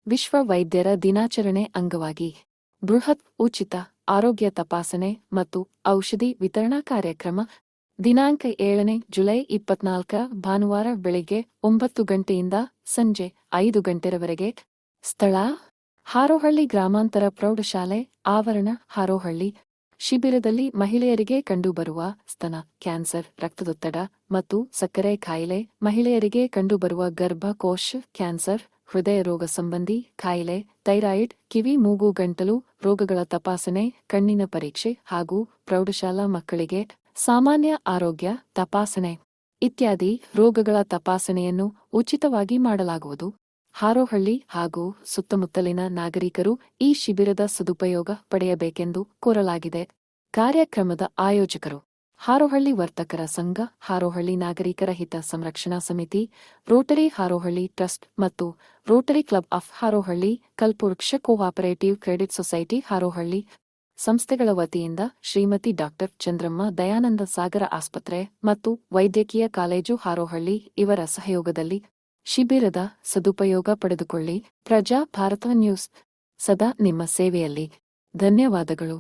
ವಿಶ್ವ ವೈದ್ಯರ ದಿನಾಚರಣೆ ಅಂಗವಾಗಿ ಬೃಹತ್ ಉಚಿತ ಆರೋಗ್ಯ ತಪಾಸಣೆ ಮತ್ತು ಔಷಧಿ ವಿತರಣಾ ಕಾರ್ಯಕ್ರಮ ದಿನಾಂಕ 7ನೇ ಜುಲೈ 24 ಭಾನುವಾರ ಬೆಳಿಗ್ಗೆ 9 ಗಂಟೆಯಿಂದ ಸಂಜೆ 5 ಗಂಟೆರವರೆಗೆ. ಸ್ಥಳ: ಹಾರೋಹಳ್ಳಿ ಗ್ರಾಮಾಂತರ ಪ್ರೌಢಶಾಲೆ ಆವರಣ, ಹಾರೋಹಳ್ಳಿ. ಶಿಬಿರದಲ್ಲಿ ಮಹಿಳೆಯರಿಗೆ ಕಂಡುಬರುವ ಸ್ತನ ಕ್ಯಾನ್ಸರ್, ರಕ್ತದೊತ್ತಡ ಮತ್ತು ಸಕ್ಕರೆ ಕಾಯಿಲೆ, ಮಹಿಳೆಯರಿಗೆ ಕಂಡುಬರುವ ಗರ್ಭಕೋಶ ಕ್ಯಾನ್ಸರ್, ಹೃದಯ ರೋಗ ಸಂಬಂಧಿ ಕಾಯಿಲೆ, ಥೈರಾಯಿಡ್, ಕಿವಿ ಮೂಗು ಗಂಟಲು ರೋಗಗಳ ತಪಾಸಣೆ, ಕಣ್ಣಿನ ಪರೀಕ್ಷೆ ಹಾಗೂ ಪ್ರೌಢಶಾಲಾ ಮಕ್ಕಳಿಗೆ ಸಾಮಾನ್ಯ ಆರೋಗ್ಯ ತಪಾಸಣೆ ಇತ್ಯಾದಿ ರೋಗಗಳ ತಪಾಸಣೆಯನ್ನು ಉಚಿತವಾಗಿ ಮಾಡಲಾಗುವುದು. ಹಾರೋಹಳ್ಳಿ ಹಾಗೂ ಸುತ್ತಮುತ್ತಲಿನ ನಾಗರಿಕರು ಈ ಶಿಬಿರದ ಸದುಪಯೋಗ ಪಡೆಯಬೇಕೆಂದು ಕೋರಲಾಗಿದೆ. ಕಾರ್ಯಕ್ರಮದ ಆಯೋಜಕರು: ಹಾರೋಹಳ್ಳಿ ವರ್ತಕರ ಸಂಘ, ಹಾರೋಹಳ್ಳಿ ನಾಗರಿಕರ ಹಿತ ಸಂರಕ್ಷಣಾ ಸಮಿತಿ, ರೋಟರಿ ಹಾರೋಹಳ್ಳಿ ಟ್ರಸ್ಟ್ ಮತ್ತು ರೋಟರಿ ಕ್ಲಬ್ ಆಫ್ ಹಾರೋಹಳ್ಳಿ, ಕಲ್ಪವೃಕ್ಷ ಕೋಆಪರೇಟಿವ್ ಕ್ರೆಡಿಟ್ ಸೊಸೈಟಿ ಹಾರೋಹಳ್ಳಿ. ಸಂಸ್ಥೆಗಳ ವತಿಯಿಂದ ಶ್ರೀಮತಿ ಡಾ. ಚಂದ್ರಮ್ಮ ದಯಾನಂದ ಸಾಗರ ಆಸ್ಪತ್ರೆ ಮತ್ತು ವೈದ್ಯಕೀಯ ಕಾಲೇಜು ಹಾರೋಹಳ್ಳಿ ಇವರ ಸಹಯೋಗದಲ್ಲಿ ಶಿಬಿರದ ಸದುಪಯೋಗ ಪಡೆದುಕೊಳ್ಳಿ. ಪ್ರಜಾ ಭಾರತ ನ್ಯೂಸ್ ಸದಾ ನಿಮ್ಮ ಸೇವೆಯಲ್ಲಿ. ಧನ್ಯವಾದಗಳು.